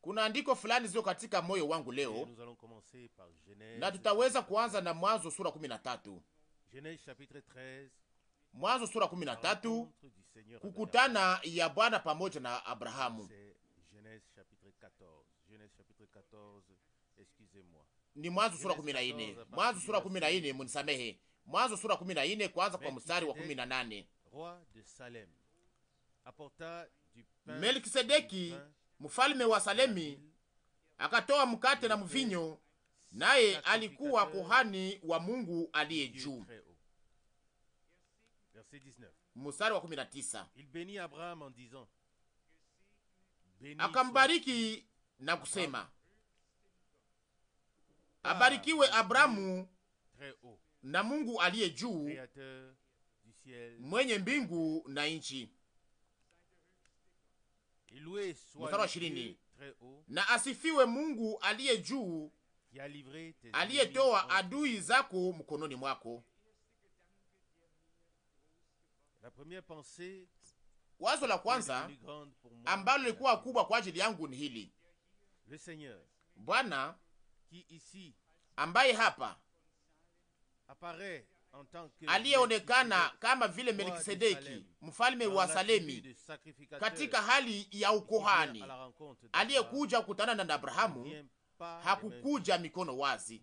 Kuna andiko fulani zio katika moyo wangu leo, na tutaweza kuanza na Mwanzo sura 13. Mwanzo sura 13, kukutana ya Bwana pamoja na Abrahamu. Ni Mwanzo sura 14. Mwanzo sura 14, munisamehe. Mwanzo sura 14 kwanza kwa mstari wa 18. Melkisedeki mfalme wa Salemi akatoa mkate na mvinyo, naye alikuwa kuhani wa Mungu aliye juu. Mstari wa 19. Akambariki na kusema, abarikiwe Abrahamu na Mungu aliye juu, mwenye mbingu na nchi. Mstari wa 20. Na asifiwe Mungu aliye juu, aliyetoa adui zako mkononi mwako. Wazo la kwanza ambalo lilikuwa kubwa kwa ajili yangu ni hili: Bwana ambaye hapa aliyeonekana kama vile Melkisedeki mfalme wa Salemi katika hali ya ukohani, aliyekuja kukutana na Abrahamu, hakukuja mikono wazi.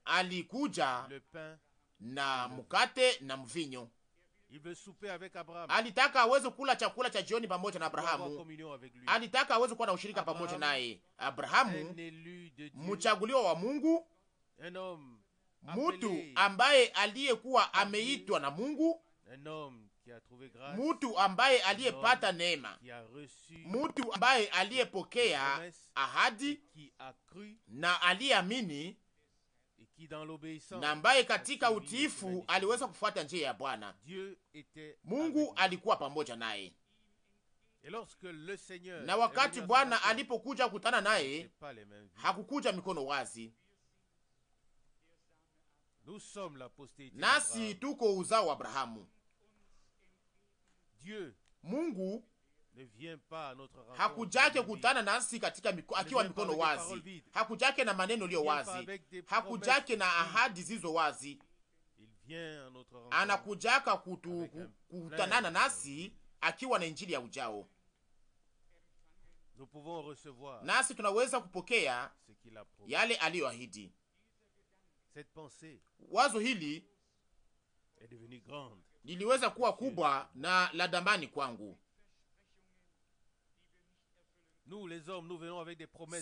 Alikuja na mkate na mvinyo. Alitaka aweze kula chakula cha jioni pamoja na Abrahamu. Alitaka aweze kuwa na ushirika pamoja naye. Abrahamu, mchaguliwa wa Mungu, mtu ambaye aliyekuwa ameitwa na Mungu, mtu ambaye aliyepata neema, mtu ambaye aliyepokea ahadi na aliyeamini, na ambaye katika utiifu aliweza kufuata njia ya Bwana. Mungu alikuwa pamoja naye, na wakati Bwana alipokuja kukutana naye, hakukuja mikono wazi. Nasi tuko uzao wa Abrahamu. Mungu hakujake kutana nasi katika akiwa mikono wazi, hakujake na maneno liyo wazi, hakujake na ahadi zizo wazi. Anakujaka kutanana nasi akiwa na injili ya ujao, nasi tunaweza kupokea yale aliyoahidi. Wazo hili liliweza kuwa kubwa na la damani kwangu.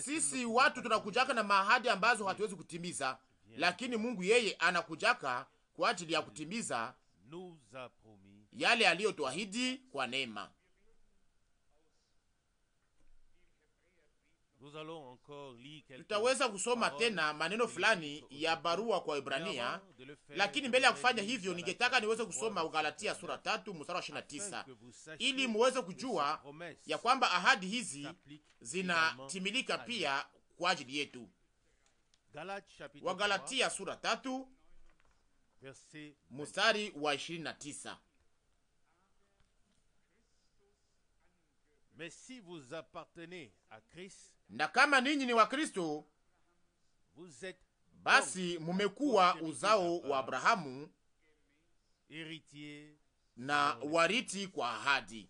Sisi watu tunakujaka na mahadi ambazo hatuwezi kutimiza, lakini Mungu yeye anakujaka kwa ajili ya kutimiza yale aliyotuahidi kwa neema. Tutaweza kusoma tena maneno fulani ya barua kwa Ibrania, lakini mbele ya kufanya hivyo ningetaka niweze kusoma Galatia sura 3 mstari wa 29 ili muweze kujua ya kwamba ahadi hizi zinatimilika pia kwa ajili yetu. Wa Galatia sura 3 mstari wa 29. Mais si vous appartenez à Christ, na kama ninyi ni wa Kristo, basi mumekuwa uzao wa Abrahamu na wariti kwa ahadi.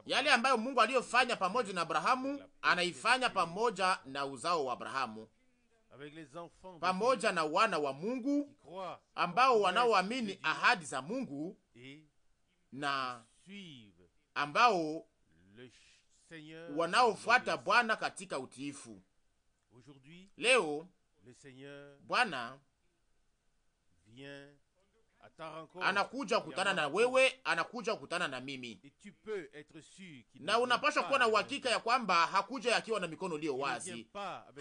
Yale ambayo Mungu aliyofanya pamoja na Abrahamu, anaifanya pamoja na uzao wa Abrahamu, pamoja na wana wa Mungu ambao wanaoamini ahadi za Mungu na ambao wanaofuata Bwana katika utiifu. Leo Bwana anakuja kukutana na wewe, anakuja kukutana na mimi, na unapaswa kuwa na uhakika ya kwamba hakuja akiwa na mikono iliyo wazi,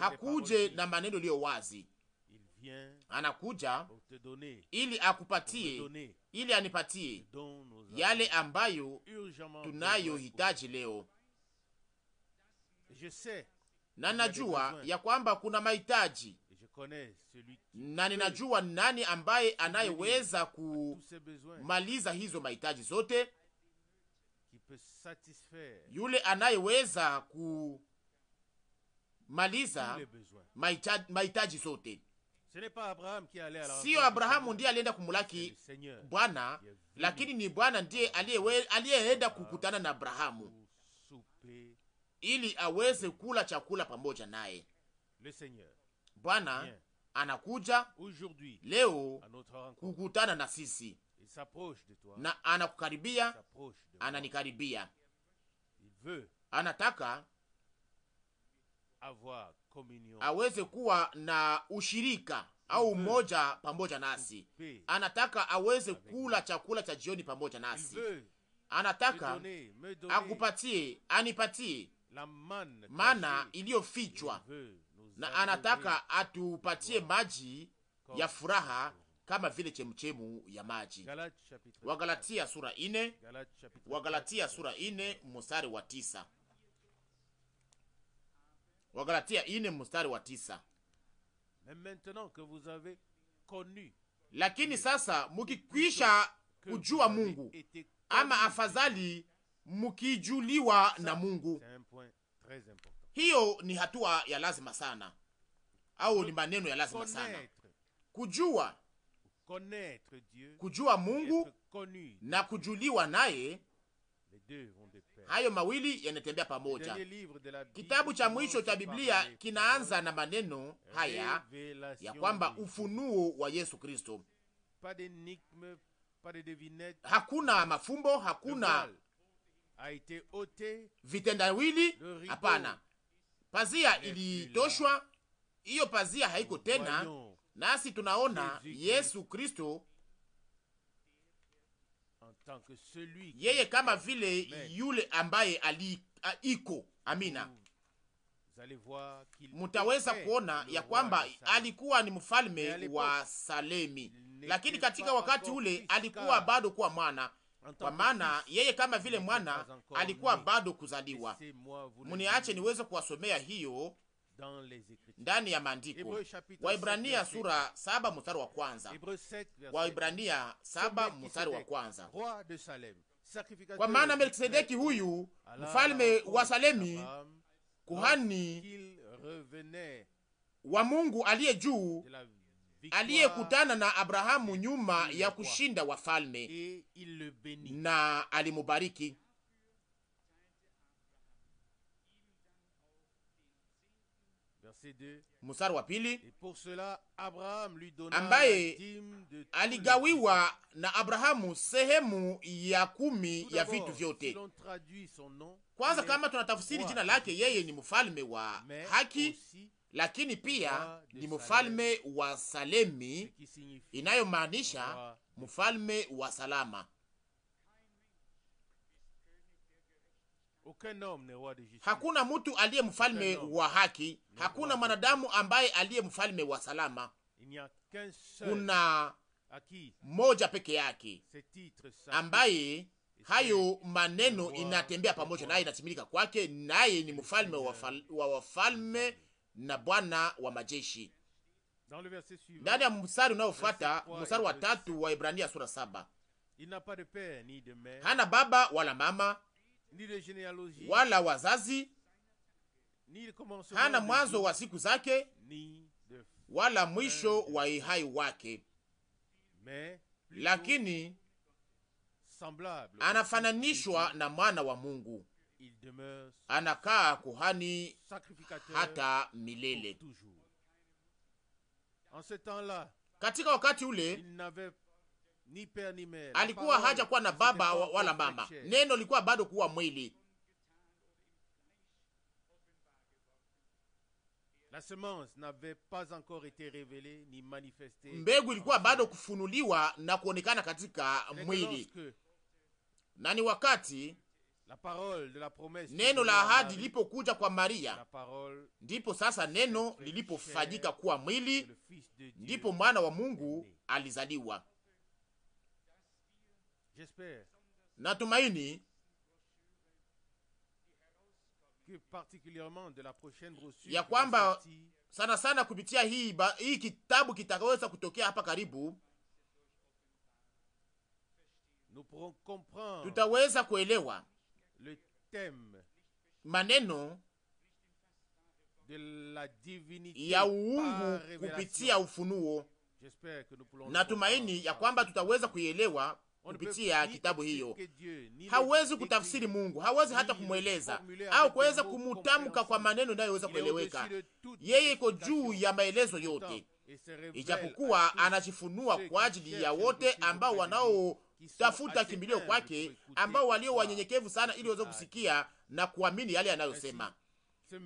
hakuje na maneno iliyo wazi. Anakuja ili akupatie, ili anipatie yale ambayo tunayohitaji leo. Na najua ya kwamba kuna mahitaji na ninajua nani ambaye anayeweza kumaliza hizo mahitaji zote, yule anayeweza kumaliza mahitaji zote. Sio Abrahamu ndiye alienda kumulaki Bwana, lakini ni Bwana ndiye aliyeenda kukutana na Abrahamu ili aweze kula chakula pamoja naye. Bwana anakuja leo kukutana na sisi, na anakukaribia, ananikaribia. Anataka aweze kuwa na ushirika au umoja pamoja nasi. Anataka aweze kula chakula cha jioni pamoja nasi. Anataka anipatie mana iliyofichwa, na anataka atupatie maji ya furaha kama vile chemchemu ya maji. Wagalatia sura 4 mstari wa 9. Wagalatia 4 mstari wa 9. Lakini sasa mukikwisha kujua Mungu, ama afadhali mukijuliwa na Mungu. Hiyo ni hatua ya lazima sana, au ni maneno ya lazima sana. Kujua Mungu na kujuliwa naye, hayo mawili yanatembea pamoja. Kitabu cha mwisho cha Biblia kinaanza na maneno haya ya kwamba ufunuo wa Yesu Kristo. Hakuna mafumbo, hakuna vitendawili, hapana. Pazia ilitoshwa, hiyo pazia haiko tena, nasi tunaona Yesu Kristo yeye kama vile yule ambaye iko. Amina. Mutaweza kuona ya kwamba alikuwa ni mfalme wa Salemi, lakini katika wakati ule alikuwa bado kuwa mwana, kwa maana yeye kama vile mwana alikuwa bado kuzaliwa. Muniache niweze kuwasomea hiyo ndani ya maandiko. Waibrania sura 7 mstari wa kwanza. Waibrania 7 mstari wa kwanza. Kwa maana Melkisedeki huyu mfalme wa Salemi, kuhani wa Mungu aliye juu, aliyekutana na Abrahamu nyuma ya kushinda wafalme, na alimubariki. Mstari wa pili, ambaye aligawiwa na Abrahamu sehemu ya 10 ya vitu vyote. Kwanza, kama tunatafsiri jina lake, yeye ni mfalme wa haki, lakini pia ni mfalme wa Salemi, inayomaanisha mfalme wa salama. Hakuna mtu aliye mfalme wa haki, hakuna mwanadamu ambaye aliye mfalme wa salama. Kuna moja peke yake ambaye hayo maneno inatembea pamoja naye, inatimilika kwake, naye ni mfalme wa wafalme na Bwana wa majeshi. Ndani ya mstari unaofuata, mstari wa 3 wa Ibrania sura 7, hana baba wala mama wala wazazi, hana mwanzo wa siku zake wala mwisho wa uhai wake, lakini anafananishwa na mwana wa Mungu, anakaa kuhani hata milele. Katika wakati ule alikuwa haja kuwa na baba wala mama. Neno likuwa bado kuwa mwili. Mbegu ilikuwa bado kufunuliwa na kuonekana katika mwili. Na ni wakati neno la ahadi lilipokuja kwa Maria, ndipo sasa neno lilipofanyika kuwa mwili, ndipo mwana wa Mungu alizaliwa. Natumaini ya kwamba sana sana kupitia hii kitabu kitakaweza kutokea hapa karibu, tutaweza kuelewa maneno ya uungu kupitia ufunuo. Natumaini ya kwamba tutaweza kuielewa kupitia kitabu hiyo. Hawezi kutafsiri Mungu, hawezi hata kumweleza au kuweza kumutamka kwa maneno yanayoweza kueleweka. Yeye iko juu ya maelezo yote, ijapokuwa anajifunua kwa ajili ya wote ambao wanaotafuta kimbilio kwake, ambao walio wanyenyekevu sana, ili waweze kusikia na kuamini yale anayosema.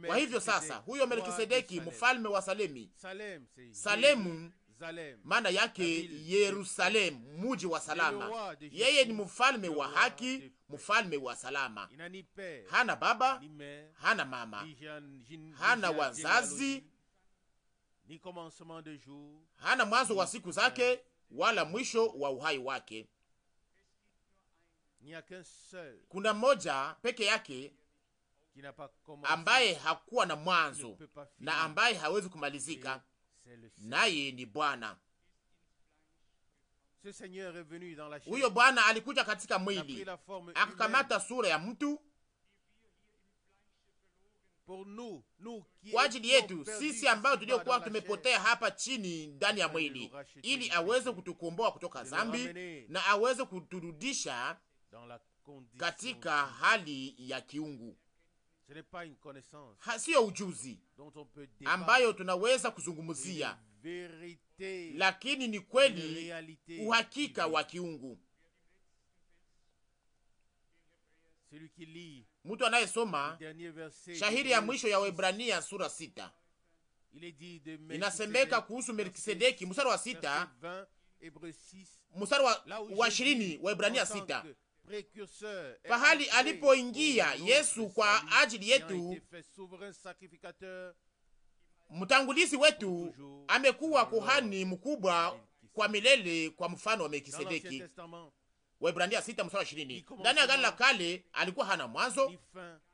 Kwa hivyo sasa, huyo Melkisedeki, mfalme wa Salemi, Salemu maana yake Yerusalemu, muji wa salama. Yeye ni mfalme wa haki, mfalme wa salama. Hana baba, hana mama, hana wazazi, hana mwanzo wa siku zake wala mwisho wa uhai wake. Kuna mmoja peke yake ambaye hakuwa na mwanzo na ambaye hawezi kumalizika, naye ni Bwana. Huyo Bwana alikuja katika mwili, akakamata sura ya mtu kwa ajili yetu sisi ambao tuliokuwa tumepotea hapa chini ndani ya mwili, ili aweze kutukomboa kutoka dhambi na aweze kuturudisha katika hali ya kiungu. Sio ujuzi ambayo tunaweza kuzungumzia, lakini ni kweli, uhakika wa kiungu. Mtu anayesoma shahiri ya mwisho ya Waebrania sura 6, inasemeka kuhusu Melkisedeki, mstari wa 6, mstari wa 20, Waebrania 6, pahali alipoingia Yesu kwa ajili yetu, mtangulizi wetu, amekuwa kuhani mkubwa kwa milele kwa mfano wa Melkisedeki. Waebrania 6 mstari wa 20. Ndani ya Agano la Kale alikuwa hana mwanzo,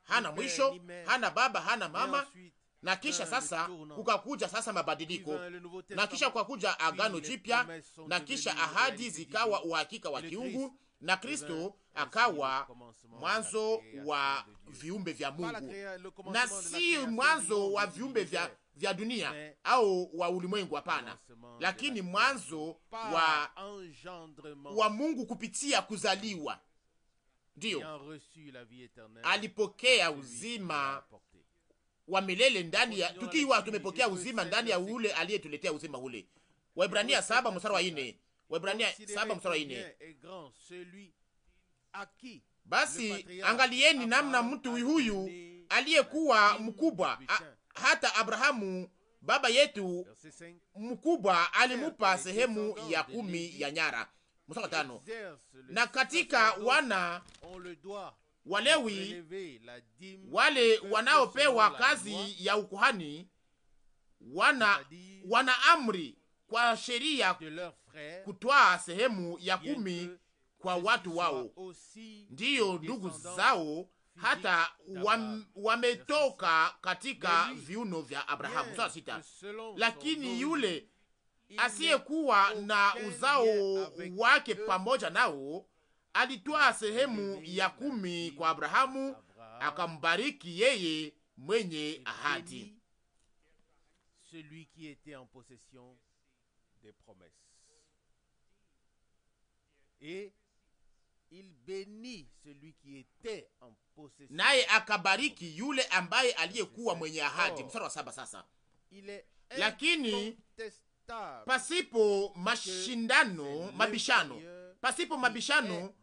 hana mwisho, hana baba, hana mama, na kisha sasa kukakuja sasa mabadiliko, na kisha kukakuja Agano Jipya, na kisha ahadi zikawa uhakika wa kiungu, na Kristo akawa mwanzo wa viumbe vya Mungu, na si mwanzo wa viumbe vya dunia au wa ulimwengu, hapana, lakini mwanzo wa Mungu kupitia kuzaliwa. Ndiyo alipokea uzima wa milele ndani ya, tukiwa tumepokea uzima ndani ya ule aliyetuletea uzima ule. Waebrania 7 mstari wa 4. Waebrania 7 mstari wa 4. Basi angalieni namna mtu huyu aliyekuwa mkubwa, hata Abrahamu baba yetu mkubwa alimupa sehemu ya 10 ya nyara. Mstari wa 5. Na katika wana Walewi, wale wanaopewa kazi ya ukuhani, wana amri kwa sheria kutwaa sehemu ya 10 kwa watu wao, ndiyo ndugu zao, hata wametoka katika viuno vya Abrahamu. Mstari 6. Lakini yule asiyekuwa na uzao wake pamoja nao alitwaa sehemu ya 10 kwa Abrahamu, akambariki yeye mwenye ahadi. Naye akabariki yule ambaye aliyekuwa mwenye ahadi. Mstari wa 7 sasa. Lakini pasipo mabishano,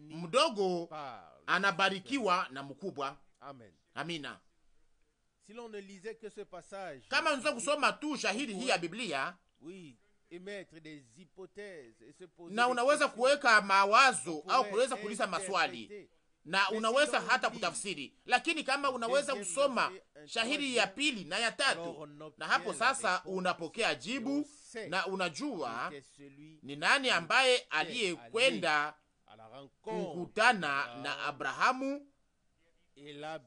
mdogo anabarikiwa na mkubwa. Amina. Kama unaweza kusoma tu shahidi hii ya Biblia, na unaweza kuweka mawazo au kuweza kuuliza maswali, na unaweza hata kutafsiri, lakini kama unaweza kusoma shahidi ya 2 na ya 3, na hapo sasa unapokea jibu na unajua ni nani ambaye aliyekwenda kukutana na Abrahamu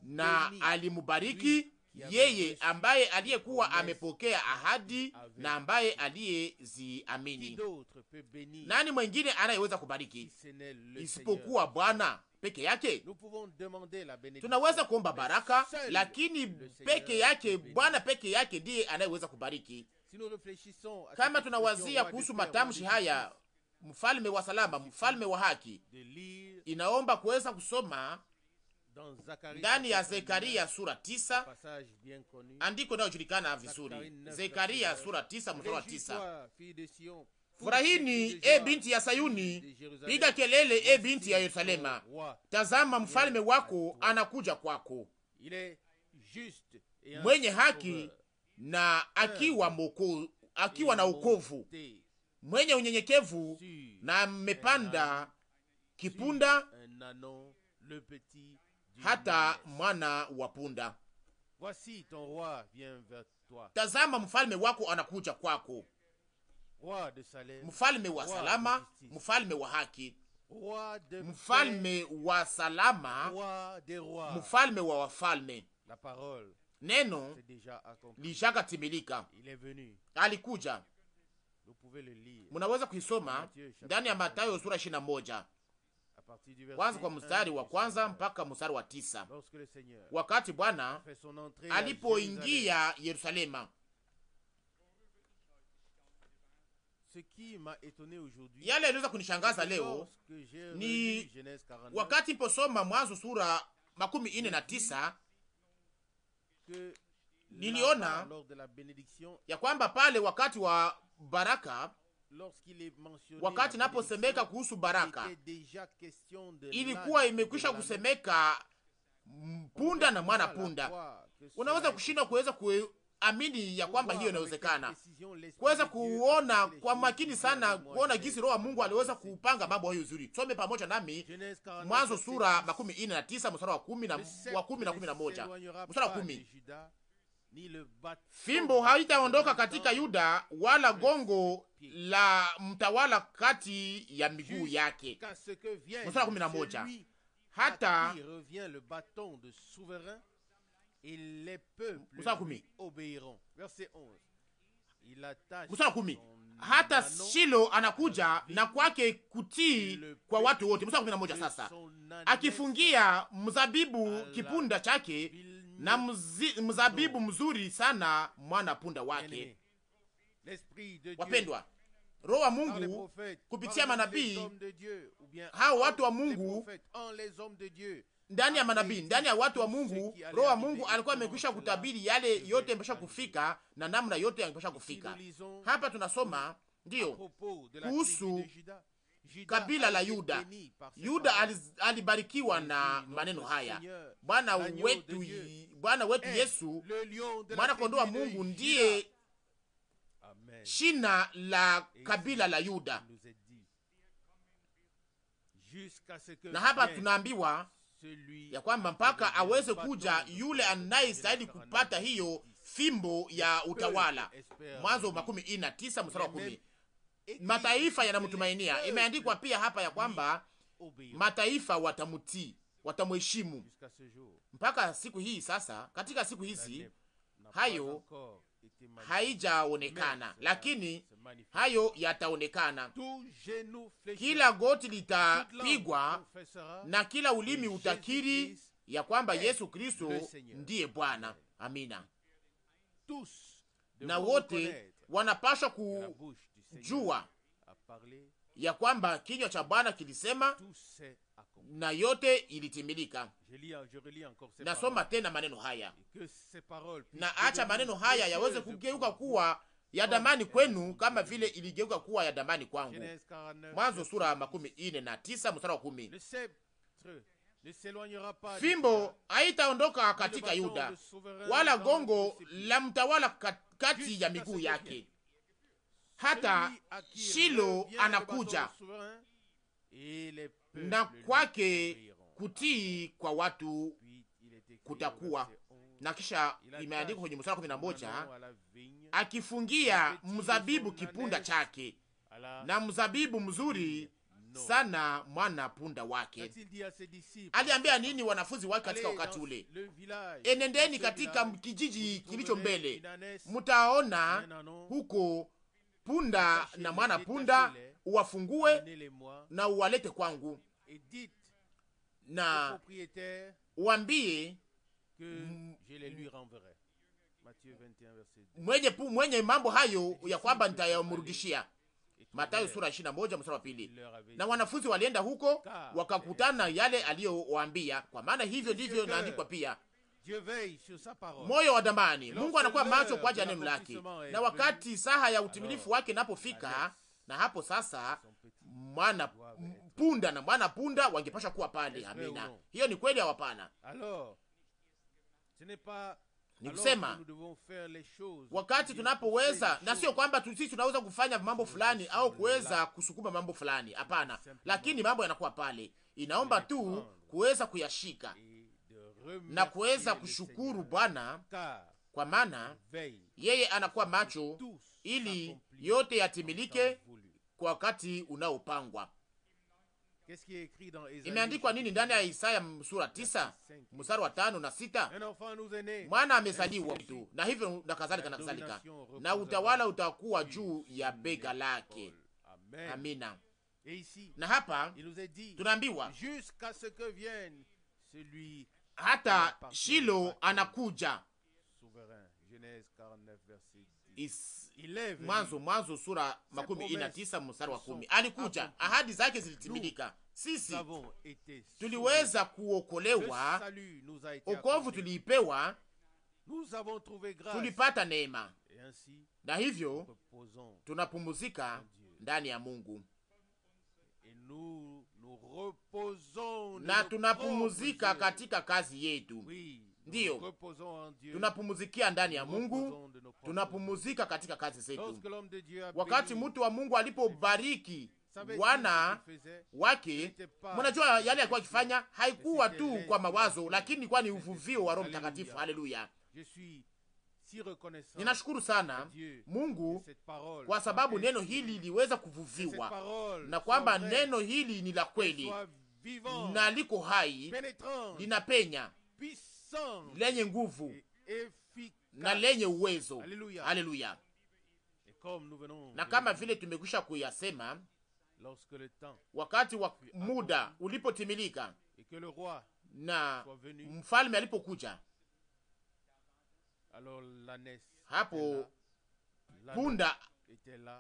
na alimubariki yeye ambaye aliyekuwa amepokea ahadi na ambaye aliyeziamini. Nani mwengine anayeweza kubariki isipokuwa Bwana peke yake? Tunaweza kuomba baraka, lakini peke yake Bwana peke yake ndiye anayeweza kubariki. Kama tunawazia kuhusu matamshi haya, mfalme wa salama, mfalme wa haki, inaomba kuweza kusoma ndani ya Zekaria sura 9, andiko inayojulikana vizuri. Zekaria sura 9 mstari wa 9: Furahini e binti ya Sayuni, piga kelele e binti ya Yerusalema, tazama mfalme wako anakuja kwako, mwenye haki na akiwa na wokovu, mwenye unyenyekevu na amepanda kipunda, hata mwana wa punda. Tazama mfalme wako anakuja kwako, mfalme wa salama, mfalme wa haki, mfalme wa salama, mfalme wa wafalme. Neno lishakatimilika, alikuja. Munaweza kuisoma ndani ya Mathayo sura 21 kwanza kwa mstari wa kwanza mpaka mstari wa 9. Wakati Bwana alipoingia Yerusalema, yale yaliweza kunishangaza leo ni wakati posoma Mwanzo sura 49, niliona ya kwamba pale wakati wa baraka, wakati naposemeka kuhusu baraka, ilikuwa imekwisha kusemeka punda na mwana punda. Unaweza kushindwa kuweza kuamini ya kwamba hiyo inawezekana, kuweza kuona kwa makini sana, kuona jinsi Roho wa Mungu aliweza kupanga mambo hayo vizuri. Some pamoja nami Mwanzo sura 49 mstari wa 10 na 11. Mstari wa 10: Fimbo haitaondoka katika Yuda, wala gongo la mtawala kati ya miguu yake. Mstari wa 11: hata hata Shilo anakuja na kwake kutii kwa watu wote. Mstari wa 11 sasa: akifungia mzabibu kipunda chake na mzabibu mzuri sana mwana punda wake. Wapendwa, Roho wa Mungu kupitia manabii, hao watu wa Mungu, ndani ya manabii, ndani ya watu wa Mungu, Roho wa Mungu alikuwa amekwisha kutabiri yale yote yamekwisha kufika na namna yote yamekwisha kufika. Hapa tunasoma ndiyo kuhusu kabila la Yuda. Yuda alibarikiwa na maneno haya: Bwana wetu Yesu, mwana kondoo wa Mungu, ndiye shina la kabila la Yuda. Na hapa tunaambiwa ya kwamba mpaka aweze kuja yule anayestahili kupata hiyo fimbo ya utawala. Mwanzo 49 mstari wa 10. Mataifa yanamtumainia. Imeandikwa pia hapa ya kwamba mataifa watamutii, watamheshimu mpaka siku hii. Sasa katika siku hizi hayo haijaonekana, lakini hayo yataonekana. Kila goti litapigwa na kila ulimi utakiri ya kwamba Yesu Kristo ndiye Bwana. Amina. Na wote wanapaswa kujua ya kwamba kinywa cha Bwana kilisema na yote ilitimilika. Nasoma tena maneno haya, na acha maneno haya yaweze kugeuka kuwa ya damani kwenu kama vile iligeuka kuwa ya damani kwangu. Mwanzo sura 49 mstari wa 10. Fimbo haitaondoka katika Yuda, wala gongo la mtawala kati ya miguu yake. Hata Shilo anakuja na kwake kutii kwa watu kutakuwa. Na kisha imeandikwa kwenye mstari 11, akifungia mzabibu kipunda chake na mzabibu mzuri sana mwana punda wake. Aliambia nini wanafunzi wake katika wakati ule? Enendeni katika kijiji kilicho mbele, mtaona huko punda na mwana punda, uwafungue na uwalete kwangu, na uambie mwenye mambo hayo ya kwamba nitayamrudishia. Mathayo sura 21 mstari wa 2. Na wanafunzi walienda huko wakakutana yale aliyowaambia, kwa maana hivyo ndivyo naandikwa pia. Moyo wa damani, Mungu anakuwa macho kwa ajili ya neno lake, na wakati saha ya utimilifu wake inapofika, na hapo sasa mwana punda na mwana punda wangepasha kuwa pale. Amina, hiyo ni kweli au hapana? Ni kusema wakati tunapoweza, na sio kwamba sisi tunaweza kufanya mambo fulani au kuweza kusukuma mambo fulani, hapana, lakini mambo yanakuwa pale, inaomba tu kuweza kuyashika na kuweza kushukuru Bwana, kwa maana yeye anakuwa macho ili yote yatimilike kwa wakati unaopangwa. Imeandikwa nini ndani ya Isaya sura 9 mstari wa 5 na 6? Mwana amezaliwa tu, na hivyo na kadhalika na kadhalika, na utawala utakuwa juu ya bega lake. Amina. Na hapa tunaambiwa hata Shilo anakuja. Mwanzo sura 49 mstari wa 10. Alikuja, ahadi zake zilitimilika. Sisi tuliweza kuokolewa, okovu tuliipewa, tulipata neema, na hivyo tunapumuzika ndani ya Mungu, na tunapumuzika katika kazi yetu. Ndiyo, tunapumuzikia ndani ya Mungu, tunapumuzika katika kazi zetu. Wakati mtu wa Mungu alipobariki wana wake, mnajua yale alikuwa akifanya haikuwa tu kwa mawazo, lakini kwa ni uvuvio wa Roho Mtakatifu. Haleluya! Ninashukuru sana Mungu kwa sababu neno hili liweza kuvuviwa, na kwamba neno hili ni la kweli na liko hai, linapenya, lenye nguvu na lenye uwezo. Haleluya! Na kama vile tumekwisha kuyasema, wakati wa muda ulipotimilika na mfalme alipokuja, hapo punda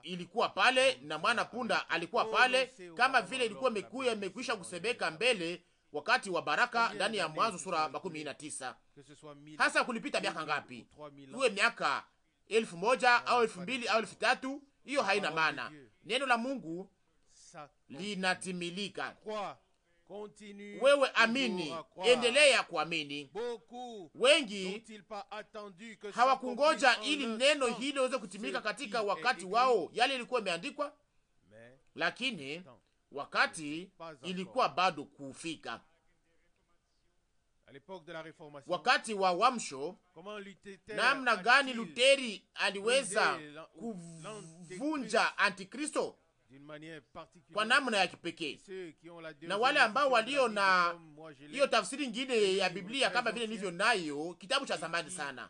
ilikuwa pale na mwana punda alikuwa pale, kama vile ilikuwa imekwisha kusemeka mbele wakati wa baraka ndani ya Mwanzo sura 19. Hasa kulipita miaka ngapi? Iwe miaka 1000 au 2000 au 3000, hiyo haina maana. Neno la Mungu linatimilika. Wewe amini, endelea kuamini. Wengi hawakungoja ili neno hili liweze kutimilika katika wakati wao, yale ilikuwa imeandikwa, lakini wakati ilikuwa bado kufika. Wakati wa uamsho, namna gani Luteri aliweza kuvunja Antikristo kwa namna ya kipekee. Na wale ambao walio na hiyo tafsiri nyingine ya Biblia kama vile nilivyo nayo, kitabu cha zamani sana,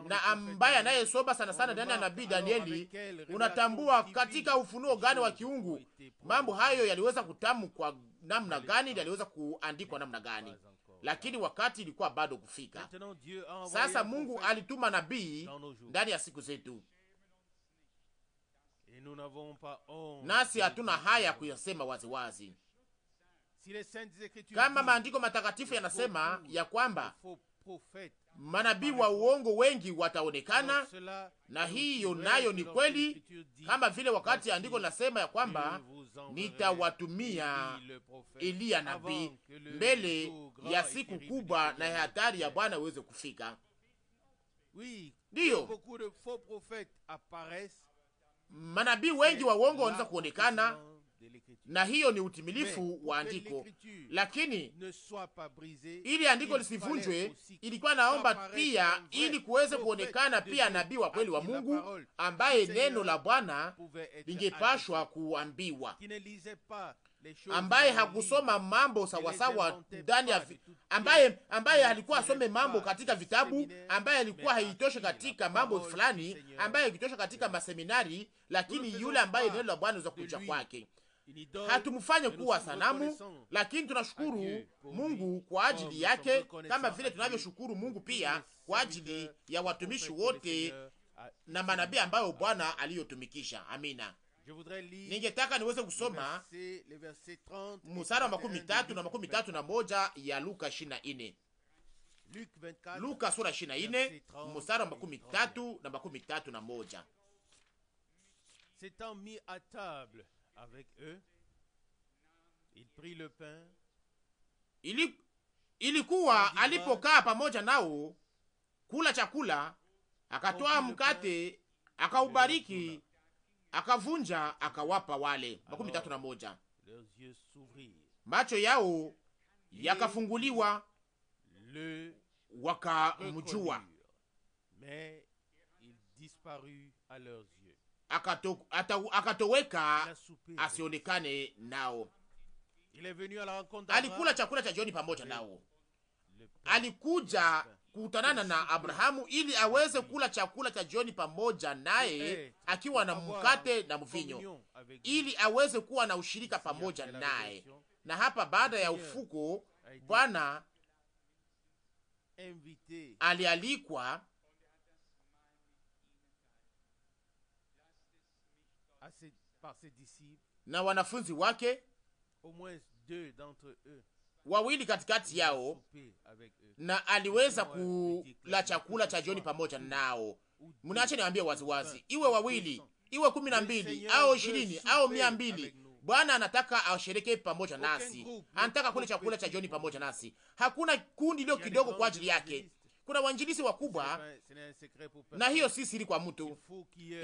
na ambaye anayesoma sana sana ndani ya nabii Danieli, unatambua katika ufunuo gani wa kiungu mambo hayo yaliweza kutamu kwa namna gani, yaliweza kuandikwa namna gani, lakini wakati ilikuwa bado kufika. Sasa Mungu alituma nabii ndani ya siku zetu, nasi hatuna haya kuyasema waziwazi. Kama maandiko matakatifu yanasema ya kwamba manabii wa uongo wengi wataonekana, na hiyo nayo ni kweli, kama vile wakati andiko linasema ya kwamba nitawatumia Eliya nabii mbele ya siku kubwa na ya hatari ya Bwana iweze kufika. Ndiyo, manabii wengi wa uongo wanaweza kuonekana, na hiyo ni utimilifu wa andiko. Lakini ili andiko lisivunjwe, ilikuwa naomba pia ili kuweze kuonekana pia nabii wa kweli wa Mungu ambaye neno la Bwana lingepashwa kuambiwa, ambaye hakusoma mambo sawasawa ndani ya ambaye alikuwa asome mambo katika vitabu, ambaye alikuwa haitoshe katika mambo fulani, ambaye haitoshe katika maseminari, lakini yule ambaye neno la Bwana liweza kuja kwake. Hatumfanye kuwa sanamu, lakini tunashukuru Mungu kwa ajili yake, kama vile tunavyoshukuru Mungu pia kwa ajili ya watumishi wote na manabii ambayo Bwana aliyotumikisha. Amina. Ningetaka niweze kusoma mstari wa 30 na 31 ya Luka 24. Luka sura 24 mstari wa 30 na 31. S'étant mis à table avec eux, il prit le pain. Ilikuwa alipokaa pamoja nao kula chakula, akatoa mkate, akaubariki, akavunja, akawapa wale. 31. Macho yao yakafunguliwa, wakamjua, akatoweka asionekane nao. Alikula chakula cha jioni pamoja nao. Alikuja kukutanana na Abrahamu ili aweze kula chakula cha jioni pamoja naye, akiwa na mkate na mvinyo, ili aweze kuwa na ushirika pamoja naye. Na hapa baada ya ufuko, Bwana alialikwa na wanafunzi wake, wawili katikati yao, na aliweza kula chakula cha jioni pamoja nao. Mnaache niwaambie waziwazi, iwe wawili, iwe 12 au 20 au 200, Bwana anataka ashereke pamoja nasi, anataka kula chakula cha jioni pamoja nasi. Hakuna kundi lio kidogo kwa ajili yake. Kuna wainjilisi wakubwa, na hiyo si siri kwa mtu.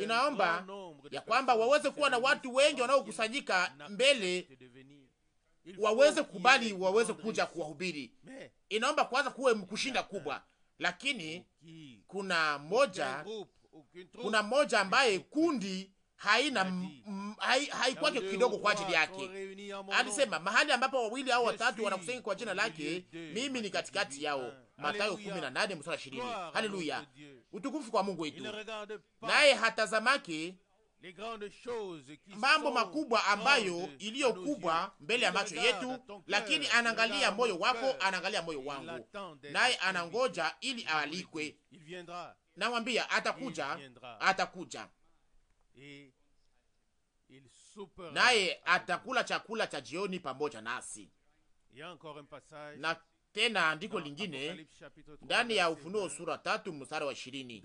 Inaomba ya kwamba waweze kuwa na watu wengi wanaokusanyika mbele, waweze kubali, waweze kuja kuwahubiri. Inaomba kwanza kuwe mkushinda kubwa, lakini kuna moja ambaye kundi haikwake kidogo kwa ajili yake. Alisema mahali ambapo wawili au watatu wanakusanyika kwa jina lake, mimi ni katikati yao. Mathayo 18 mstari 20. Haleluya, utukufu kwa Mungu wetu. Naye hatazamake mambo makubwa ambayo iliyo kubwa mbele ya macho yetu, lakini anaangalia moyo wako, anaangalia moyo wangu, naye anangoja ili aalikwe. Namwambia atakuja, naye atakula chakula cha jioni pamoja nasi. Na tena andiko lingine ndani ya Ufunuo sura 3 mstari wa 20,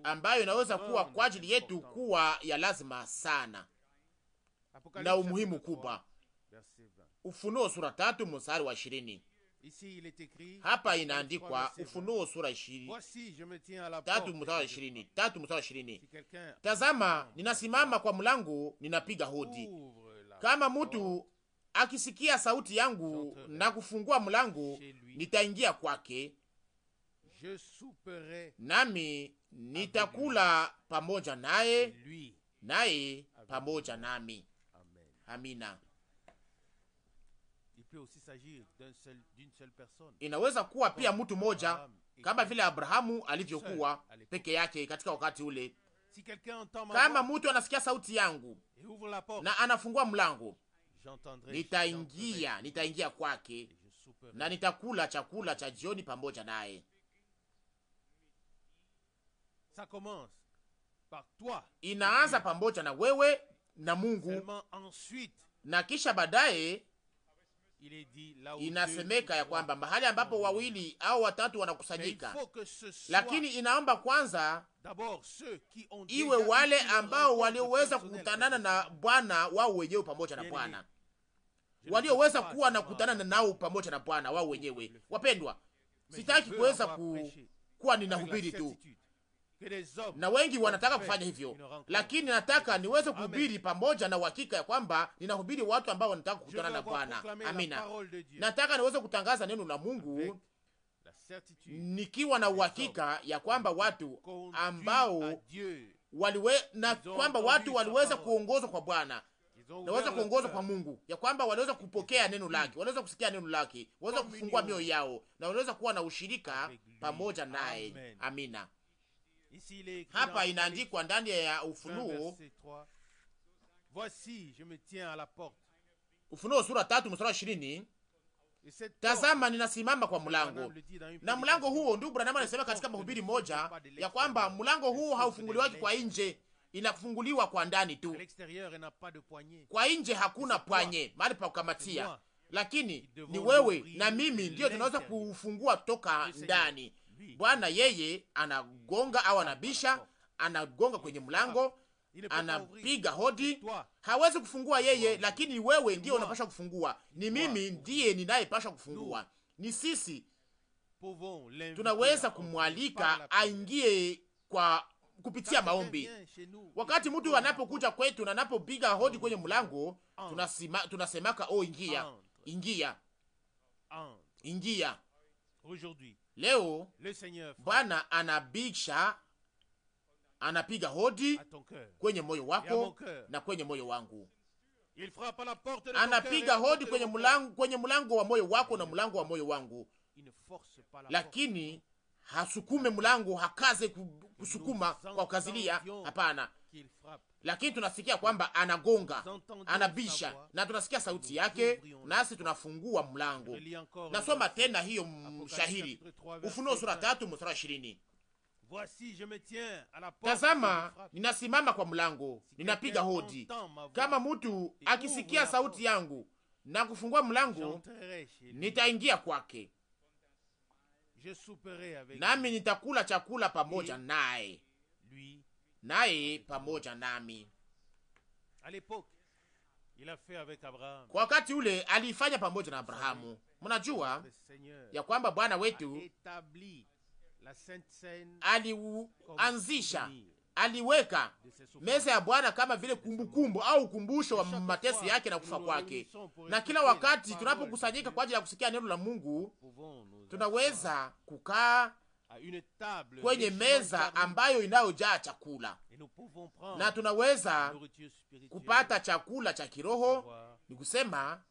ambayo inaweza kuwa kwa ajili yetu kuwa ya lazima sana na umuhimu kubwa. Ufunuo sura 3 mstari wa 20. Hapa inaandikwa, Ufunuo sura 3 mstari wa 20, tazama ninasimama kwa mlango, ninapiga hodi. Kama mtu akisikia sauti yangu na kufungua mlango, nitaingia kwake, nami nitakula pamoja naye, naye pamoja nami. Amina. Inaweza kuwa pia mtu mmoja, kama vile Abrahamu alivyokuwa peke yake katika wakati ule. Kama mtu anasikia sauti yangu na anafungua mlango, nitaingia kwake na nitakula chakula cha jioni pamoja naye. Inaanza pamoja na wewe na Mungu, na kisha baadaye inasemeka ya kwamba mahali ambapo wawili au watatu wanakusanyika, lakini inaomba kwanza iwe wale ambao walioweza kukutanana na Bwana wao wenyewe pamoja na Bwana, walioweza kuwa na kukutanana nao pamoja na Bwana wao wenyewe. Wapendwa, sitaki kuweza kuwa ninahubiri tu, na wengi wanataka kufanya hivyo, lakini nataka niweze kuhubiri pamoja na uhakika ya kwamba ninahubiri watu ambao wanataka kukutana na Bwana. Amina. Nataka niweze kutangaza neno la Mungu nikiwa na uhakika ya kwamba watu ambao waliweza kuongozwa kwa Bwana, naweza kuongozwa kwa Mungu, ya kwamba waliweza kupokea neno lake, waliweza kusikia neno lake, waliweza kufungua mioyo yao na waliweza kuwa na ushirika pamoja naye. Amina. Hapa inaandikwa ndani ya Ufunuo, Ufunuo sura 3 mstari 20, tazama ninasimama kwa mlango. Na mlango huo, ndugu Branham anasema katika mahubiri moja ya kwamba mlango huo haufunguliwaki kwa nje, inafunguliwa kwa ndani tu. Kwa nje hakuna pwanye, mahali pa kukamatia, lakini ni wewe na mimi ndio tunaweza kufungua toka ndani. Bwana yeye anagonga au anabisha, anagonga kwenye mlango, anapiga hodi. Hawezi kufungua yeye, lakini wewe ndiye unapasha kufungua. Ni mimi ndiye ninayepasha kufungua. Ni sisi tunaweza kumwalika aingie kwa kupitia maombi. Wakati mtu anapokuja kwetu na anapopiga hodi kwenye mlango, tunasemaka oh, ingia, ingia, ingia. Leo Bwana anabisha, anapiga hodi kwenye moyo wako na kwenye moyo wangu. Anapiga hodi kwenye mlango wa moyo wako na mlango wa moyo wangu, lakini hasukume mlango, hakaze kusukuma kwa kukazilia, hapana. Lakini tunasikia kwamba anagonga, anabisha, na tunasikia sauti yake, nasi tunafungua mlango. Nasoma tena hiyo shahiri, Ufunuo sura 3 mstari 20. Tazama ninasimama kwa mlango, ninapiga hodi. Kama mtu akisikia sauti yangu na kufungua mlango, nitaingia kwake, nami nitakula chakula pamoja naye, naye pamoja nami. Kwa wakati ule alifanya pamoja na Abrahamu. Mnajua ya kwamba Bwana wetu alianzisha, aliweka meza ya Bwana kama vile kumbukumbu au ukumbusho wa mateso yake na kufa kwake. Na kila wakati tunapokusanyika kwa ajili ya kusikia neno la Mungu, tunaweza kukaa kwenye meza ambayo inayojaa chakula, na tunaweza kupata chakula cha kiroho, ni kusema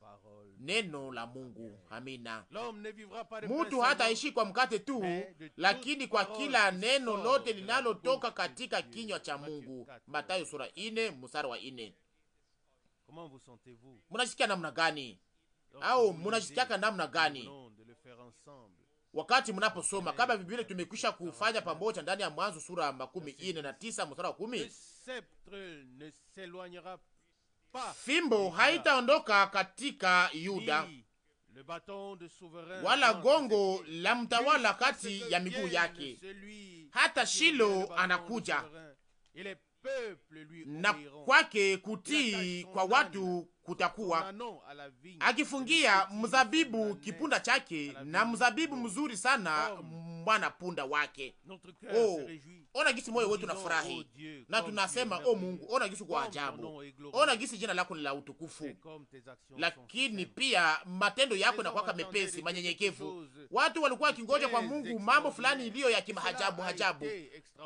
neno la Mungu. Amina. Mtu hataishi kwa mkate tu, lakini kwa kila neno lote linalotoka katika kinywa cha Mungu. Mathayo sura 4 mstari wa 4. Munasikia namna gani? Au munasikia namna gani wakati mnaposoma kama Biblia tumekwisha kufanya pamoja ndani ya Mwanzo sura 49 mstari wa 10? Fimbo haitaondoka katika Yuda, wala gongo la mtawala kati ya miguu yake. Hata Shilo anakuja, na kwake kutii kwa watu kutakuwa, akifungia mzabibu kipunda chake, na mzabibu mzuri sana mwana punda wake. Oh, ona gisi moyo wetu na furahi, na tunasema oh Mungu, ona gisi kwa ajabu, ona gisi jina lako ni la utukufu. Lakini pia matendo yako na kwaka mepesi, manyenyekevu. Watu walikuwa wakingoja kwa Mungu mambo fulani iliyo ya kimahajabu hajabu,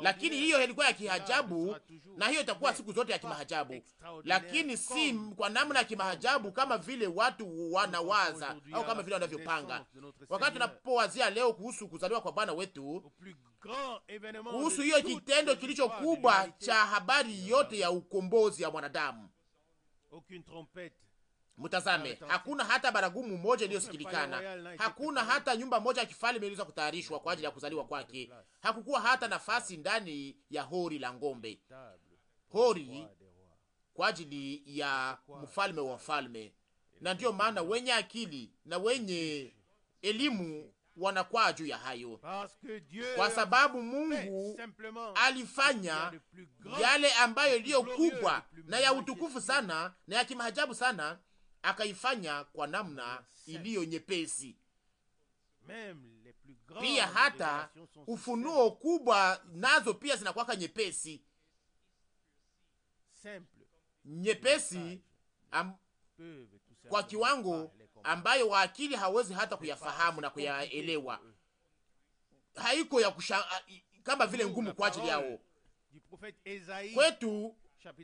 lakini hiyo ilikuwa ya kihajabu, na hiyo itakuwa siku zote ya kimahajabu, lakini si kwa namna ya kimahajabu kama vile watu wanawaza au kama vile wanavyopanga. Wakati tunapowazia leo kuhusu kuzaliwa kwa Bwana wetu, kuhusu hiyo kitendo kilicho kubwa cha habari yote ya ukombozi ya mwanadamu, mtazame, hakuna hata baragumu moja iliyosikilikana, hakuna hata nyumba moja ya kifalme iliweza kutayarishwa kwa ajili ya kuzaliwa kwake, hakukuwa hata nafasi ndani ya hori la ng'ombe, hori kwa ajili ya mfalme wa falme. Na ndiyo maana wenye akili na wenye elimu wanakwaa juu ya hayo, kwa sababu Mungu alifanya yale ambayo iliyo kubwa na ya utukufu sana na ya kimahajabu sana, akaifanya kwa namna iliyo nyepesi. pia hata ufunuo kubwa nazo pia zinakuwa nyepesi, nyepesi kwa kiwango ambayo waakili hawezi hata kuyafahamu na kuyaelewa. Haiko ya kama vile ngumu kwa ajili yao. Kwetu,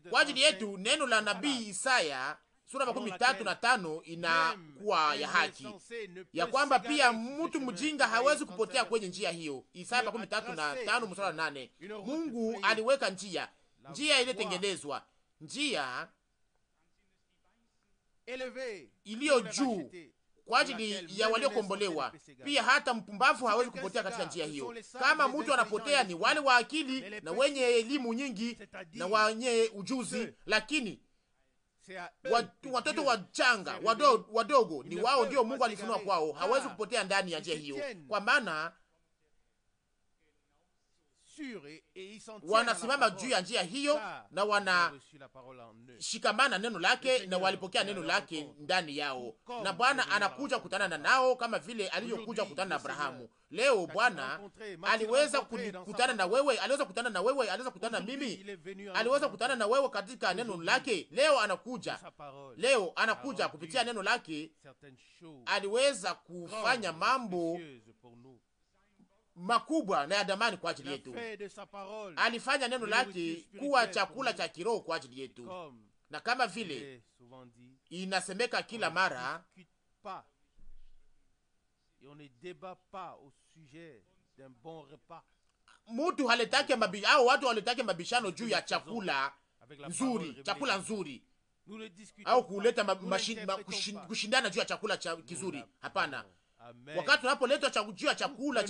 kwa ajili yetu, neno la nabii Isaya sura 35 inakuwa ya haki, ya kwamba pia mtu mjinga hawezi kupotea kwenye njia hiyo. Isaya 35 mstari 8. Mungu aliweka njia iliyotengenezwa, njia iliyo juu kwa ajili ya waliokombolewa. Pia hata mpumbavu hawezi kupotea katika njia hiyo. Kama mtu anapotea ni wale wa akili na wenye elimu nyingi na wenye ujuzi, lakini watoto wachanga wadogo ni wao ndio Mungu alifunua kwao. Hawezi kupotea ndani ya njia hiyo, kwa maana wanasimama juu ya njia hiyo na wanashikamana neno lake na walipokea neno lake ndani yao, na Bwana anakuja kukutana nao kama vile alivyokuja kukutana na Abrahamu. Leo Bwana aliweza kukutana na wewe, aliweza kukutana na wewe, aliweza kukutana na mimi, aliweza kukutana na wewe katika neno lake. Leo anakuja kupitia neno lake, aliweza kufanya mambo makubwa na ya damani kwa ajili yetu. Alifanya neno lake kuwa chakula cha kiroho kwa ajili yetu, na kama vile inasemeka kila mara, mtu haletake au watu haletake mabishano juu ya chakula nzuri au kuleta kushindana juu ya chakula kizuri. Hapana. Wakati tunapoletwa juu ya chakula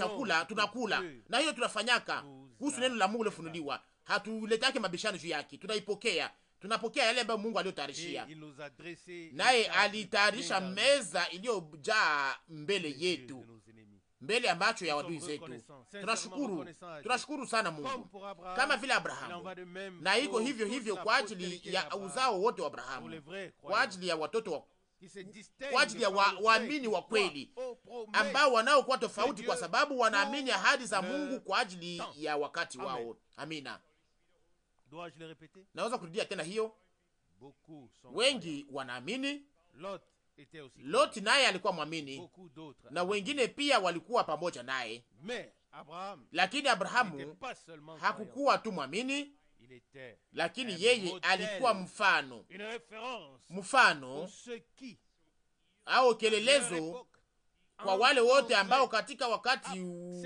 tunakula, na hiyo tunafanyaka kuhusu neno la Mungu lilofunuliwa. Hatuletake mabishano juu yake, tunapokea yale ambayo Mungu aliyotayarishia, naye alitayarisha meza iliyojaa mbele yetu, mbele ya macho ya adui zetu. Tunashukuru sana Mungu, kama vile Abrahamu, na iko hivyo kwa ajili ya uzao wote wa Abrahamu, kwa ajili ya watoto kwa ajili ya waamini wa kweli ambao wanaokuwa tofauti, kwa sababu wanaamini ahadi za Mungu kwa ajili ya wakati wao. Amina. Naweza kurudia tena hiyo, wengi wanaamini. Loti naye alikuwa mwamini na wengine pia walikuwa pamoja naye, lakini Abrahamu hakukuwa tu mwamini, lakini yeye alikuwa mfano au kielelezo kwa wale wote ambao katika wakati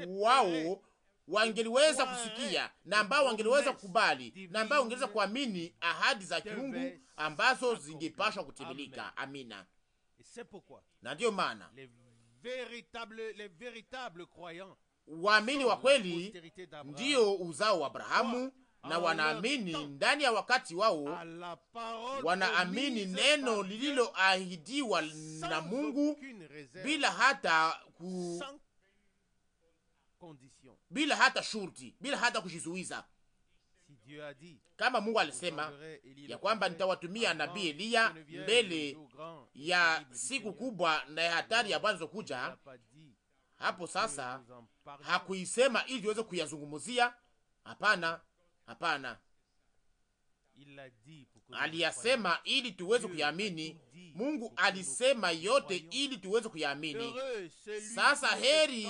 wao wangeliweza kusikia na ambao wangeliweza kukubali na ambao wangeliweza kuamini ahadi za kiungu ambazo zingepashwa kutimilika. Amina. Na ndiyo maana waamini wa kweli ndiyo uzao wa Abrahamu, na wanaamini ndani ya wakati wao, wanaamini neno lililoahidiwa na Mungu bila hata shurti, bila hata kujizuiza. Kama Mungu alisema ya kwamba nitawatumia nabii Eliya mbele ya siku kubwa na ya hatari ya Bwana kuja, hapo sasa hakuisema ili tuweze kuyazungumzia. Hapana, aliyasema ili tuweze kuyaamini. Mungu alisema yote ili tuweze kuyaamini. Sasa heri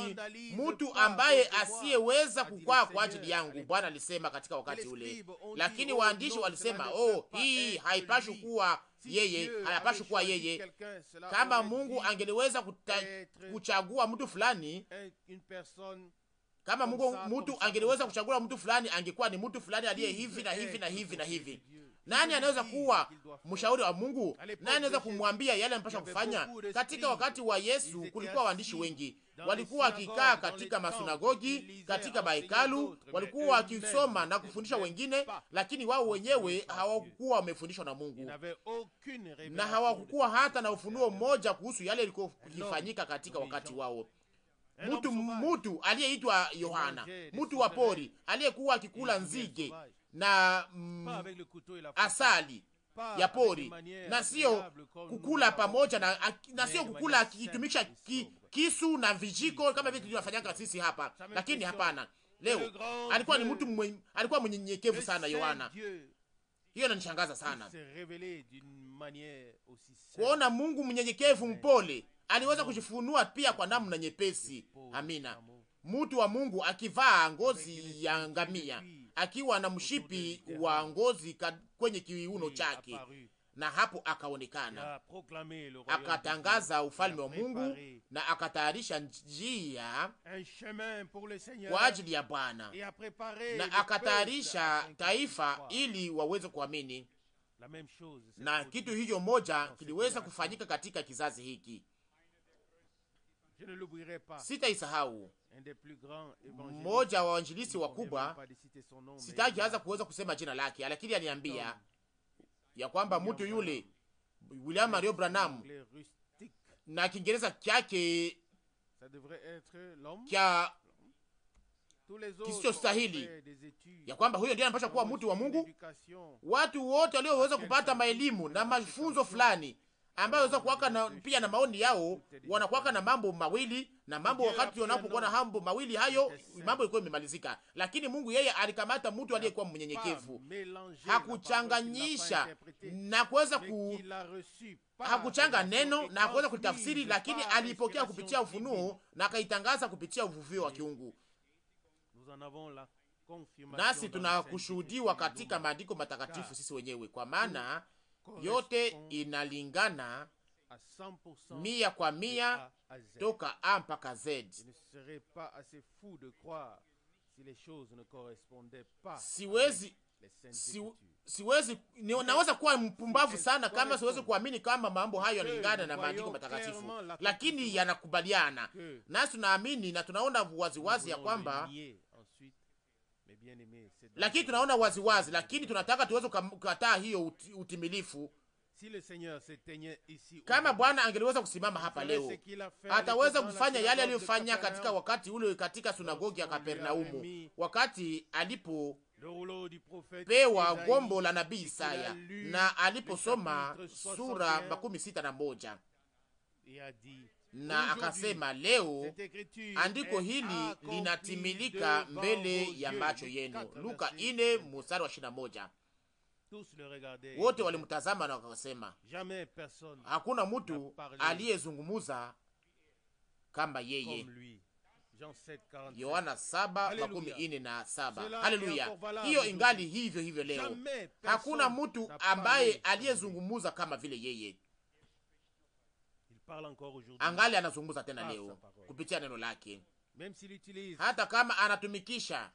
mtu ambaye asiyeweza kukwaa kwa ajili yangu, Bwana alisema katika wakati ule. Lakini waandishi walisema, hii haipashi kuwa yeye, hayapashi kuwa yeye. Kama Mungu angeliweza kuchagua mtu fulani, kama mtu angeliweza kuchagua mtu fulani, angekuwa ni mtu fulani aliye hivi na hivi na hivi na hivi. Nani anaweza kuwa mshauri wa Mungu? Nani anaweza kumwambia yale anapaswa kufanya? Katika wakati wa Yesu kulikuwa waandishi wengi, walikuwa wakikaa katika masunagogi, katika mahekalu, walikuwa wakisoma na kufundisha wengine, lakini wao wenyewe hawakuwa wamefundishwa na Mungu, na hawakuwa hata na ufunuo mmoja kuhusu yale yalikuwa yakifanyika katika wakati wao. Mtu aliyeitwa Yohana, mtu wa pori, aliyekuwa akikula nzige na asali, ya pori, na sio kukula pamoja na sio kukula kitumikisha kisu na vijiko kama vile tunafanyanga sisi hapa. Lakini hapana, leo alikuwa ni mtu alikuwa mnyenyekevu sana Yohana. Hiyo inanishangaza sana kuona Mungu mnyenyekevu mpole aliweza kujifunua pia kwa namna nyepesi. Amina. Mtu wa Mungu akivaa ngozi ya ngamia, akiwa na mshipi wa ngozi kwenye kiuno chake, na hapo akaonekana, akatangaza ufalme wa Mungu na akatayarisha njia kwa ajili ya Bwana, na akatayarisha taifa ili waweze kuamini. Na kitu hicho moja kiliweza kufanyika katika kizazi hiki. Sitaisahau mmoja wa wainjilisi wakubwa, sitaki hasa kuweza kusema jina lake, lakini aliambia ya kwamba mtu yule William Mario Branham na Kiingereza kyake kya kisicho stahili, ya kwamba huyo ndiye anapaswa kuwa mtu wa Mungu. Watu wote walioweza kupata maelimu na mafunzo fulani ambayo waweza kuwaka na pia na maoni yao, wanakuwaka na mambo mawili na mambo, wakati wanapokuwa na mambo mawili hayo, mambo ilikuwa imemalizika. Lakini Mungu yeye alikamata mtu aliyekuwa mnyenyekevu, hakuchanganyisha na kuweza hakuchanga neno na hakuweza kulitafsiri, lakini alipokea kupitia ufunuo na akaitangaza kupitia uvuvio wa kiungu. Nasi tunakushuhudiwa katika maandiko matakatifu sisi wenyewe, kwa maana yote inalingana 100% toka A mpaka Z. Naweza kuwa mpumbavu sana kama siwezi kuamini kama mambo hayo yanalingana na maandiko matakatifu, lakini yanakubaliana nasi. Tunaamini na tunaona waziwazi ya kwamba, lakini tunaona waziwazi, lakini tunataka tuweze kukataa hiyo utimilifu. Kama Bwana angeliweza kusimama hapa leo, ataweza kufanya yale aliyofanya katika wakati ule katika sunagogi ya Kapernaumu, wakati alipopewa gombo la nabii Isaya na aliposoma sura 61 na akasema, leo andiko hili linatimilika mbele ya macho yenu. Luka 4:21. Wote walimtazama na wakasema, hakuna mtu aliyezungumuza kama yeye. Yohana 7:47. Haleluya! Hiyo ingali hivyo hivyo leo. Hakuna mtu ambaye aliyezungumuza kama vile yeye. Angali anazungumza tena leo kupitia neno lake, hata kama anatumikisha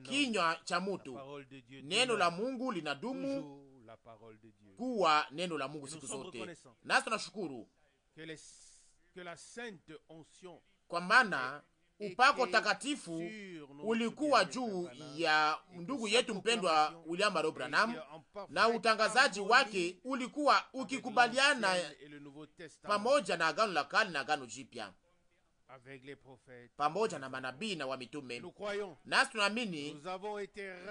kinywa cha mtu. Neno la Mungu linadumu kuwa neno la Mungu siku zote. Nasi tunashukuru kwa maana upako takatifu ulikuwa juu ya ndugu yetu mpendwa William Mario Branham, na utangazaji wake ulikuwa ukikubaliana pamoja na Agano la Kale na Agano Jipya, pamoja na manabii na wamitume. Nasi tunaamini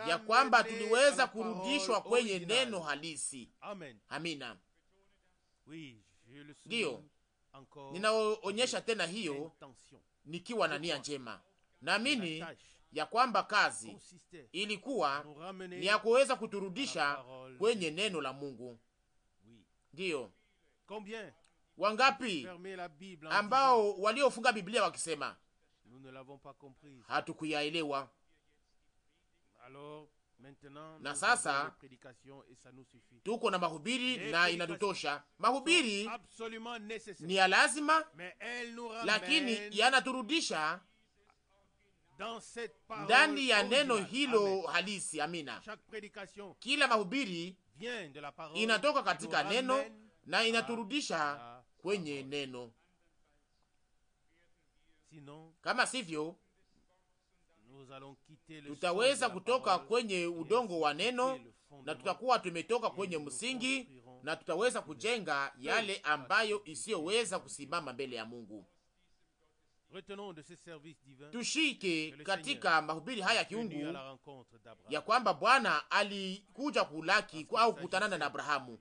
ya kwamba tuliweza kurudishwa kwenye neno halisi. Amina. Ndiyo, ninaonyesha tena hiyo nikiwa na nia njema. Naamini ya kwamba kazi ilikuwa ni ya kuweza kuturudisha kwenye neno la Mungu. Ndiyo, wangapi ambao waliofunga Biblia wakisema hatukuyaelewa? Na sasa tuko na mahubiri na inatutosha. Mahubiri ni ya lazima, lakini yanaturudisha ndani ya neno hilo halisi. Amina. Kila mahubiri inatoka katika neno na inaturudisha kwenye neno. Kama sivyo, tutaweza kutoka kwenye udongo wa neno na tutakuwa tumetoka kwenye msingi, na tutaweza kujenga yale ambayo isiyoweza kusimama mbele ya Mungu. tushike katika mahubiri haya ya kiungu ya kwamba Bwana alikuja kulaki au kukutanana na Abrahamu,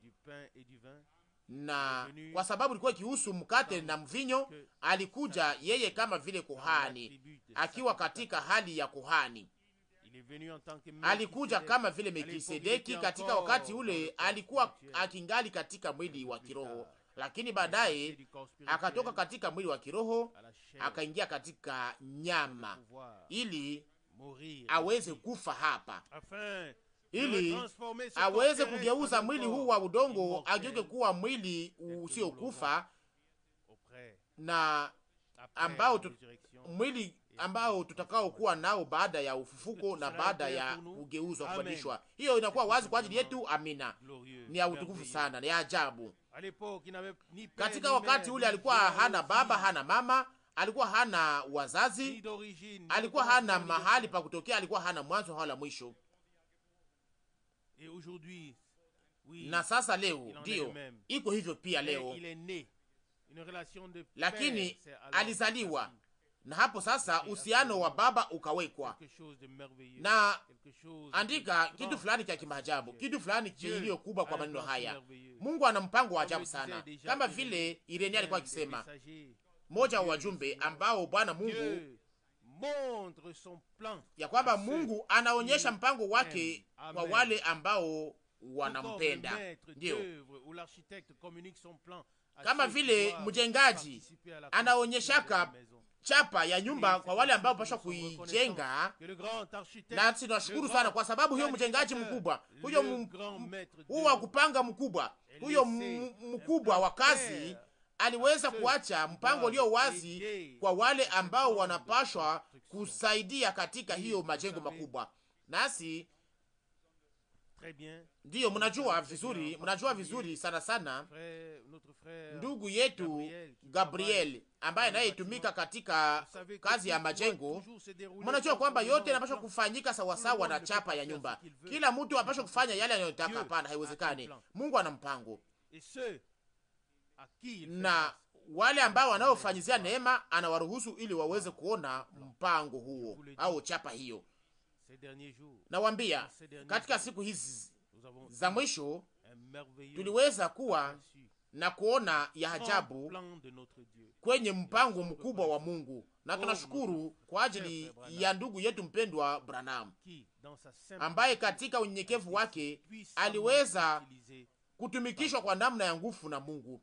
na kwa sababu ilikuwa ikihusu mkate na mvinyo, alikuja yeye kama vile kuhani, akiwa katika hali ya kuhani. Alikuja kama vile Melkisedeki. Katika wakati ule alikuwa akingali katika mwili wa kiroho, lakini baadaye akatoka katika mwili wa kiroho akaingia katika nyama ili aweze kufa hapa, ili aweze kugeuza mwili huu wa udongo ageuke kuwa mwili usiokufa na mwili ambao tutakao kuwa nao baada ya ufufuko na baada ya kugeuzwa, kubadilishwa. Hiyo inakuwa wazi kwa ajili yetu. Amina, ni ya utukufu sana, ni ya ajabu. Katika wakati ule alikuwa hana baba, hana mama, alikuwa hana wazazi, alikuwa hana mahali pa kutokea, alikuwa hana mwanzo wala mwisho. Na sasa leo ndiyo iko hivyo pia leo, lakini alizaliwa, na hapo sasa uhusiano wa baba ukawekwa, na andika kitu fulani cha kimaajabu, kitu fulani kilio kubwa kwa maneno haya. Mungu ana mpango wa ajabu sana, kama vile Irenia alikuwa akisema, moja wa wajumbe ambao Bwana Mungu, ya kwamba Mungu anaonyesha mpango wake kwa wale ambao wanampenda. Ndio, kama vile mjengaji anaonyeshaka chapa ya nyumba kwa wale ambao pasha kuijenga. Na tunashukuru sana kwa sababu huyo mjengaji mkubwa, huyo wa kupanga mkubwa, huyo mkubwa wa kazi aliweza kuacha mpango ulio wazi kwa wale ambao wanapashwa kusaidia katika hiyo majengo makubwa. Nasi ndiyo mnajua vizuri sana sana ndugu yetu Gabriel ambaye anayetumika katika kazi ya majengo. Mnajua kwamba yote yanapaswa kufanyika sawasawa na chapa ya nyumba. Kila mtu anapaswa kufanya yale anayotaka. Hapana, haiwezekani. Mungu ana mpango, na wale ambao wanaofanyizia neema anawaruhusu ili waweze kuona mpango huo au chapa hiyo. Nawambia, katika siku hizi za mwisho tuliweza kuwa na kuona ya ajabu kwenye mpango mkubwa wa Mungu, na tunashukuru kwa ajili ya ndugu yetu mpendwa Branham ambaye katika unyenyekevu wake aliweza kutumikishwa kwa namna ya nguvu na Mungu.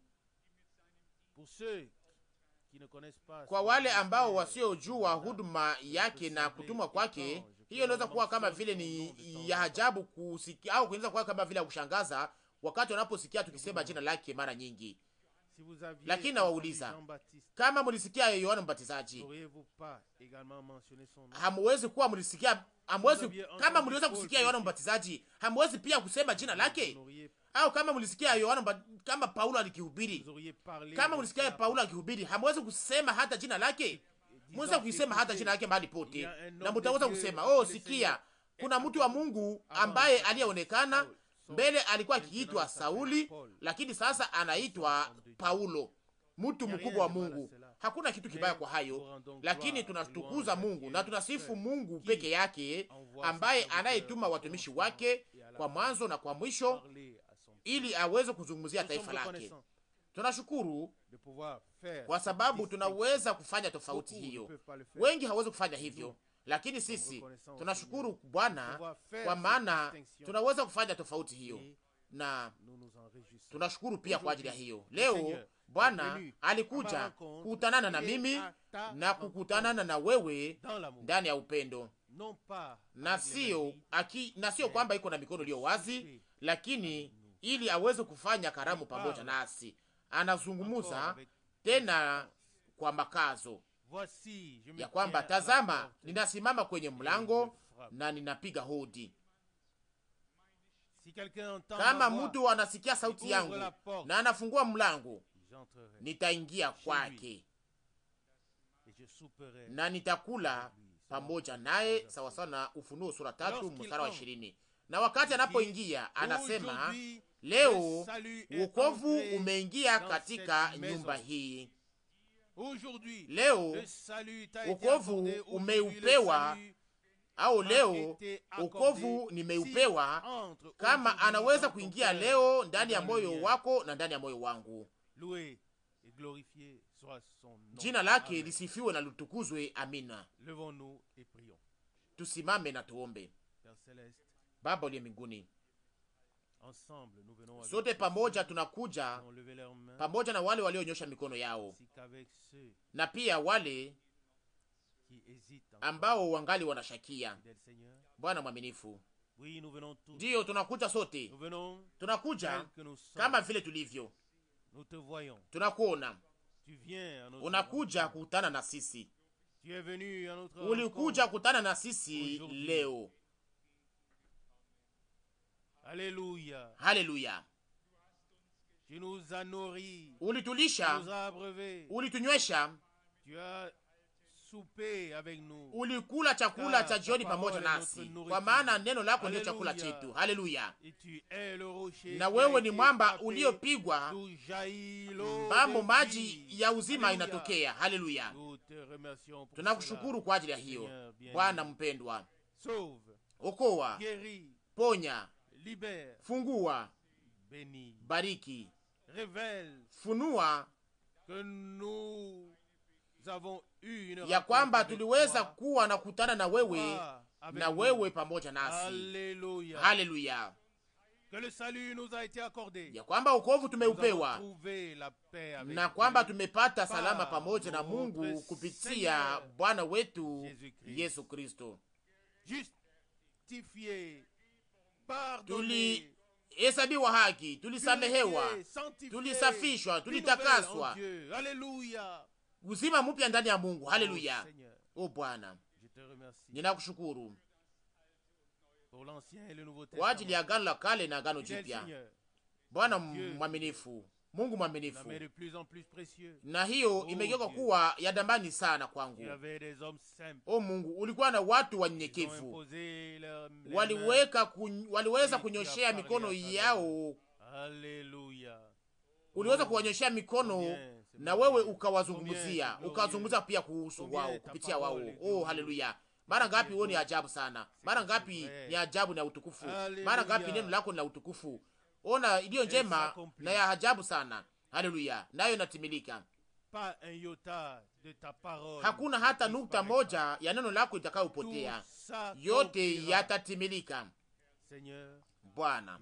Kwa wale ambao wasiojua huduma yake na kutumwa kwake, hiyo inaweza kuwa kama vile ni ya ajabu kusikia, au inaweza kuwa kama vile ya kushangaza wakati wanaposikia tukisema jina lake mara nyingi. Lakini nawauliza, kama mlisikia Yohana Mbatizaji, hamwezi kuwa mlisikia, kama mliweza kusikia Yohana Mbatizaji, hamwezi pia kusema jina lake? Au kama mlisikia Yohana, kama Paulo alikihubiri, kama mlisikia Paulo akihubiri, hamwezi kusema hata jina lake? Mweza kuisema hata jina lake mahali pote, na mtaweza kusema, oh, sikia, kuna mtu wa Mungu ambaye aliyeonekana mbele. Alikuwa akiitwa Sauli, lakini sasa anaitwa Paulo, mtu mkubwa wa Mungu. Hakuna kitu kibaya kwa hayo, lakini tunatukuza Mungu na tunasifu Mungu peke yake, ambaye anayetuma watumishi wake kwa mwanzo na kwa mwisho ili aweze kuzungumzia taifa lake. Tunashukuru kwa sababu tunaweza kufanya tofauti hiyo. Wengi hawezi kufanya hivyo, lakini sisi tunashukuru Bwana kwa maana tunaweza kufanya tofauti hiyo, na tunashukuru pia kwa ajili ya hiyo. Leo Bwana alikuja kukutanana na mimi na kukutanana na wewe ndani ya upendo, na sio kwamba iko na mikono iliyo wazi, lakini ili aweze kufanya karamu pamoja nasi. Anazungumuza tena kwa makazo ya kwamba, tazama, ninasimama kwenye mlango na ninapiga hodi. Kama mtu anasikia sauti yangu na anafungua mlango, nitaingia kwake na nitakula pamoja naye, sawa sawa na Ufunuo sura 3 mstari wa 20. Na wakati anapoingia anasema, leo wokovu umeingia katika nyumba hii. Leo wokovu umeupewa, au leo wokovu nimeupewa, kama anaweza kuingia leo ndani ya moyo wako na ndani ya moyo wangu. Jina lake lisifiwe na lutukuzwe. Amina. Tusimame na tuombe. Baba uliye mbinguni, sote pamoja tunakuja pamoja na wale walionyosha mikono yao na pia wale ambao wangali wanashakia. Bwana mwaminifu, ndiyo tunakuja sote, tunakuja kama vile tulivyo. Tunakuona, unakuja kukutana na sisi, ulikuja kukutana na sisi leo. Haleluya, haleluya. Ulitulisha, ulitunywesha, ulikula chakula cha jioni pamoja nasi, kwa maana neno lako ndio chakula chetu. Haleluya. Na wewe ni mwamba uliopigwa, ambamo maji ya uzima inatokea. Haleluya. Tunakushukuru kwa ajili ya hiyo. Bwana mpendwa, okoa, ponya, fungua, bariki, funua ya kwamba tuliweza kuwa na kutana na wewe, na wewe pamoja nasi. Haleluya. Ya kwamba wokovu tumeupewa, na kwamba tumepata salama pamoja na Mungu kupitia Bwana wetu Yesu Kristo. Tulihesabiwa haki, tulisamehewa, tulisafishwa, tulitakaswa, uzima mpya ndani ya Mungu. Haleluya. O Bwana, ninakushukuru kwa ajili ya agano la kale na agano jipya. Bwana mwaminifu, Mungu mwaminifu, na hiyo imegeuka kuwa ya damani sana kwangu. O Mungu, ulikuwa na watu wanyenyekevu, waliweza kunyoshea mikono yao. Uliweza kuwanyoshea mikono na wewe ukawazungumzia pia kuhusu wao, kupitia wao. Oh, haleluya. Mara ngapi wewe ni ajabu sana. Mara ngapi ni ajabu na utukufu. Mara ngapi neno lako ni la utukufu. Ona iliyo njema na ya ajabu sana. Haleluya. Nayo inatimilika. Hakuna hata nukta moja ya neno lako itakayopotea. Yote yatatimilika. Bwana,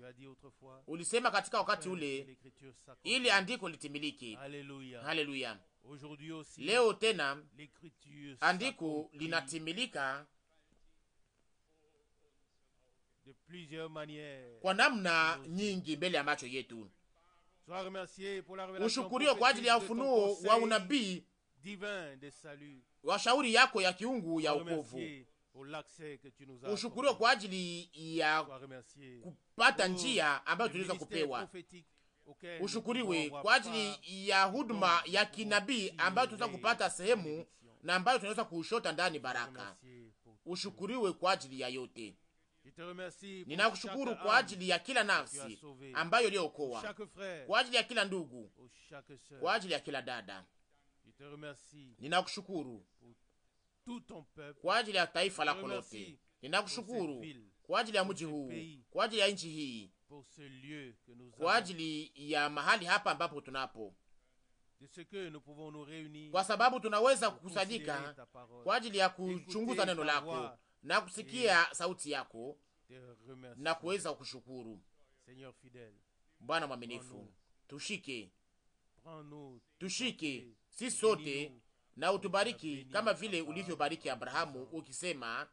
ulisema katika wakati ule ili andiko litimiliki. Haleluya. Leo tena andiko linatimilika kwa namna nyingi mbele ya macho yetu. Ushukuriwe kwa ajili ya ufunuo wa unabii wa shauri yako ya kiungu ya wokovu. Ushukuriwe kwa ajili ya kupata njia ambayo tuliweza kupewa. Ushukuriwe kwa ajili ya huduma ya kinabii ambayo tunaweza kupata sehemu na ambayo tunaweza kushota ndani baraka. Ushukuriwe kwa ajili ya yote. Ninakushukuru kwa ajili ya kila nafsi ambayo iliyookoa, kwa ajili ya kila ndugu, kwa ajili ya kila dada. Ninakushukuru kwa ajili ya taifa lako lote. Ninakushukuru kwa ajili ya mji huu, kwa ajili ya nchi hii, kwa ajili ya mahali hapa ambapo tunapo, kwa sababu tunaweza kukusanyika kwa ajili ya kuchunguza neno lako na kusikia sauti yako na kuweza kushukuru. Bwana mwaminifu, tushike sisi sote na utubariki kama vile ulivyobariki Abrahamu ukisema,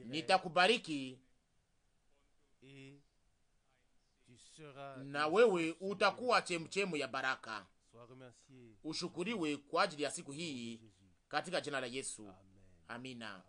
nitakubariki na wewe utakuwa chemchemu ya baraka. Ushukuriwe kwa ajili ya siku hii katika jina la Yesu. Amina.